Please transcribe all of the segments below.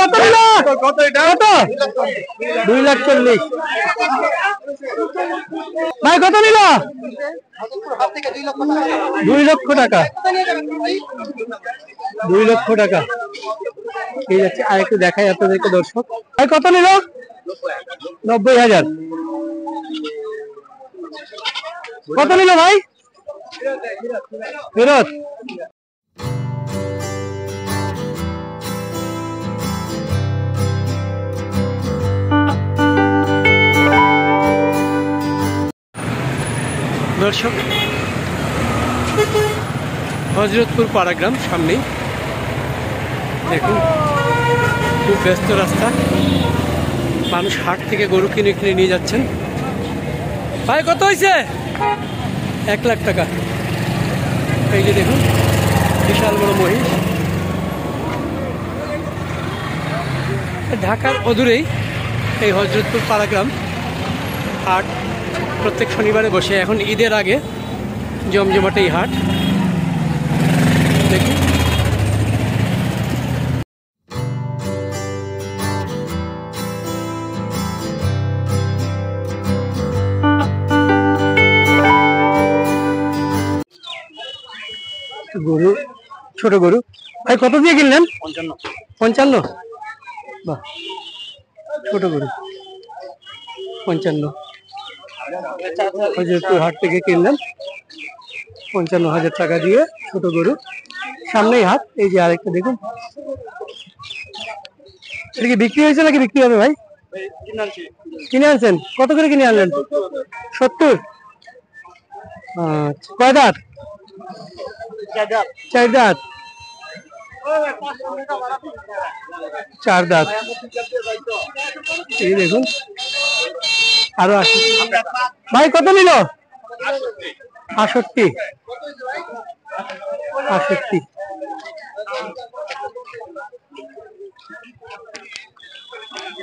কত নিল? কত এটা? কত? 2,40,000। ভাই কত নিল? 2 লক্ষ টাকা। 2 লক্ষ টাকা। ঠিক আছে, আর একটু দেখাই আপনাদেরকে দর্শক। ভাই কত নিল? 90,000। কত নিল ভাই? ফেরত। দর্শক, হযরতপুর পাড়াগ্রাম সামনেই দেখুন, খুব ব্যস্ত রাস্তা, মানুষ হাট থেকে গরু কিনে কিনে নিয়ে যাচ্ছেন। ভাই কত হয়েছে? 1 লাখ টাকা। এই যে দেখুন, বিশাল বড় মহিষ। ঢাকার অদূরেই এই হযরতপুর পাড়াগ্রাম হাট প্রত্যেক শনিবারে বসে। এখন ঈদের আগে জমজমাটে এই হাট দেখুন। গরু, ছোট গরু। ভাই কত দিয়ে কিনলেন? 55। বাহ, ছোট গরু 55। হযরতপুর হাট থেকে কিনলেন 55,000 টাকা দিয়ে ছোট গরু। সামনেই হাট। এই যে আরেকটা দেখুন, এটা কি বিক্রি হয়েছে নাকি বিক্রি হবে ভাই? কিনে আনছেন? কত করে কিনে আনলেন? 70। আচ্ছা, কয় দাঁত? 4 দাঁত। 4 দাঁত। এই দেখুন, আরো আছে। ভাই কত নিল? 68। 68।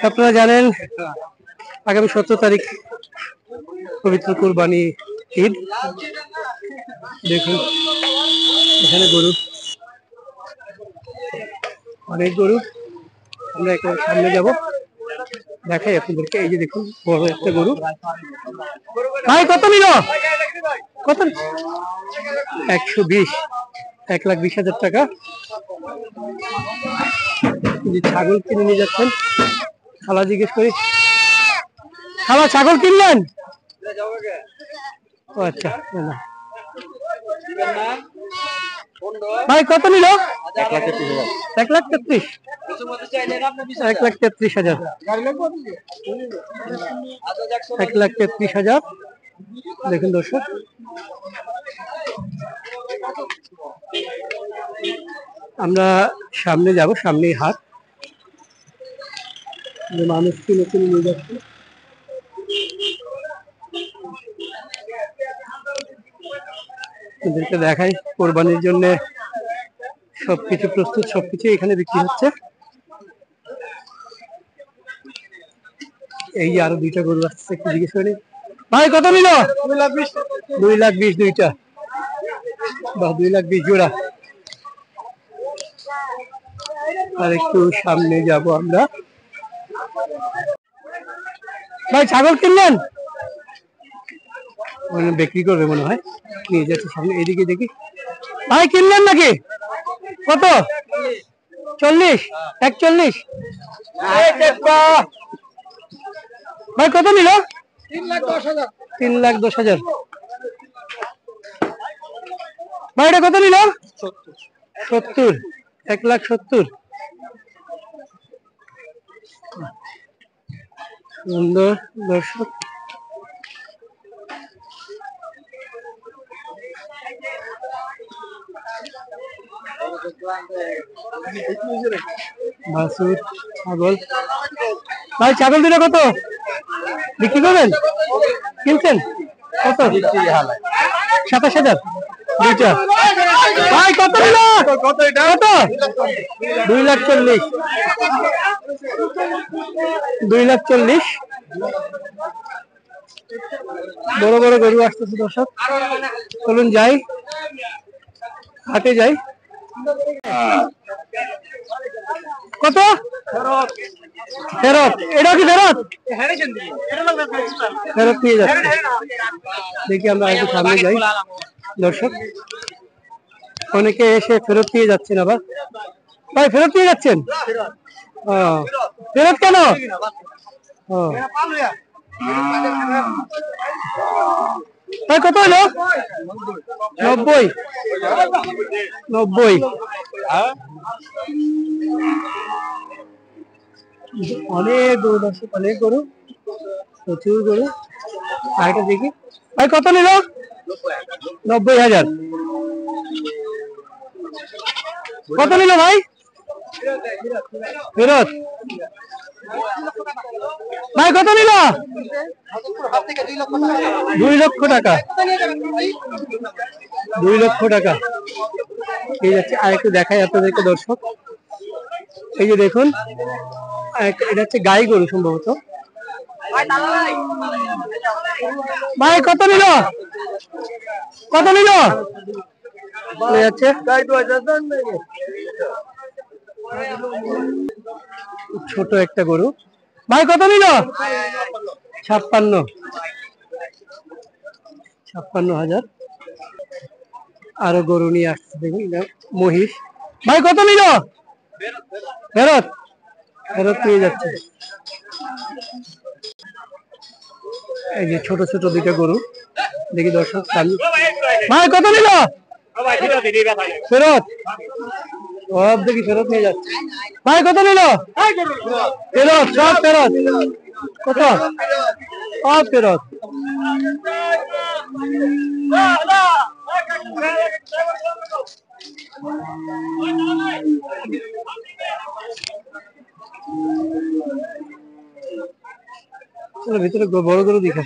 আপনারা জানেন আগামী 17 তারিখ পবিত্র কুরবানি ঈদ। দেখুন এখানে গরু, অনেক গরু। আমরা একটু সামনে যাব, দেখাই আপনাদেরকে। এই যে দেখুন, বড় একটা গরু। ভাই কত নিল? কত? 120। 1,20,000 টাকা। ছাগল কিনে নিয়ে যাচ্ছেন। খালা জিজ্ঞেস করি, খালা ছাগল কিনলেন? আচ্ছা, ভাই কত নিল? 1,33,000। 1,33,000। 1,33,000। দেখুন দর্শক, আমরা সামনে যাব, সামনেই হাট। মানুষ কিনে কিনে নিয়ে যাচ্ছে। এদেরকে দেখাই, কোরবানির জন্য সবকিছু প্রস্তুত, সবকিছু এখানে বিক্রি হচ্ছে। এই যে আরো 2টা গরু আসছে, একটু জিজ্ঞেস করি। ভাই কত নিল? 2,20,000 দুইটা। বা 2,20,000 জোড়া। আর একটু সামনে যাব আমরা। ভাই ছাগল কিনলেন? বিক্রি করবে মনে হয়, নিয়ে যাচ্ছে সামনে। এদিকে দেখি, ভাই কিনলেন নাকি? কত? 40। 41। ভাই কত নিল? 3,10,000। ভাই এটা কত নিল? 70। 1,70,000। সুন্দর দর্শক, বাছুর, ছাগল। ভাই ছাগল দুটো কত বিক্রি করবেন? কিনছেন কত? 27,000 দুইটা। ভাই কত নিল? কত এটা? কত? 2,40,000। 2,40,000। বড় বড় গরু আসতেছে দর্শক। চলুন যাই, হাটে যাই। কত? ফেরত, এটা কি ফেরত? ফেরত নিয়ে যাচ্ছে। দেখি আমরা একটু সামনে যাই দর্শক, অনেকে এসে ফেরত নিয়ে যাচ্ছেন। আবার ভাই ফেরত নিয়ে যাচ্ছেন? ফেরত কেন? ভাই কত হলো? 90। 90। অনেক গরু দর্শক, অনেক গরু, প্রচুর গরু। আরেকটা দেখি ভাই কত নিল? 90,000। কত নিল ভাই? ফেরত। ভাই কত নিল? 2 লক্ষ টাকা। 2 লক্ষ টাকা এই যাচ্ছে। আর একটু দেখাই আপনাদেরকে দর্শক, এই যে দেখুন, এটা হচ্ছে গাই গরু সম্ভবত। ভাই কত নিল? কত নিল? যাচ্ছে ছোট একটা গরু। ভাই কত নিল? 56,000। আরো গরু নিয়ে আসছে দেখুন, মহিষ। ভাই কত নিল? ফেরত। ফেরত নিয়ে যাচ্ছে। এই যে ছোট ছোট দুইটা গরু দেখি দর্শক। ভাই কত নিল? ফেরত। সব দেখি ফেরত নিয়ে যাচ্ছে। ভাই কত নিল? ফেরত, সব ফেরত। কত? সব ফেরত। ভিতরে বড় গরু দেখে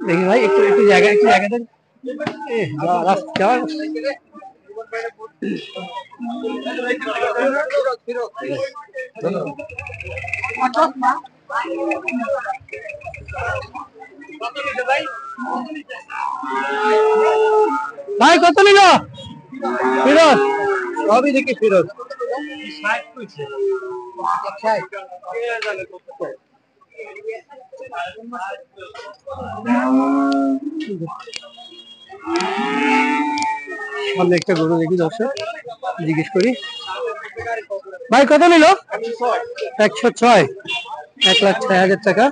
দেখি ভাই, একটু একটু জায়গা, একটু জায়গা দেন। ভাই কত নিল? ফেরত। সবই দেখি ফেরত। সামনে একটা গরু দেখি দর্শক, জিজ্ঞেস করি। ভাই কত নিল? 106। 1,06,000 টাকা।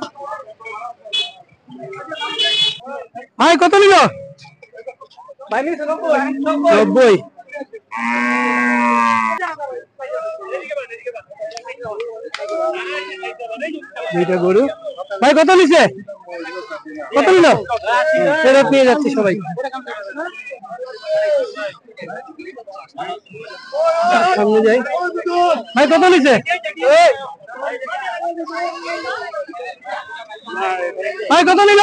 ভাই কত নিল? 90। দুইটা গরু। ভাই কত নিছে? কত নিল? ফেরত নিয়ে যাচ্ছে সবাই। সামনে যাই। ভাই কত নিছে? ভাই কত নিল?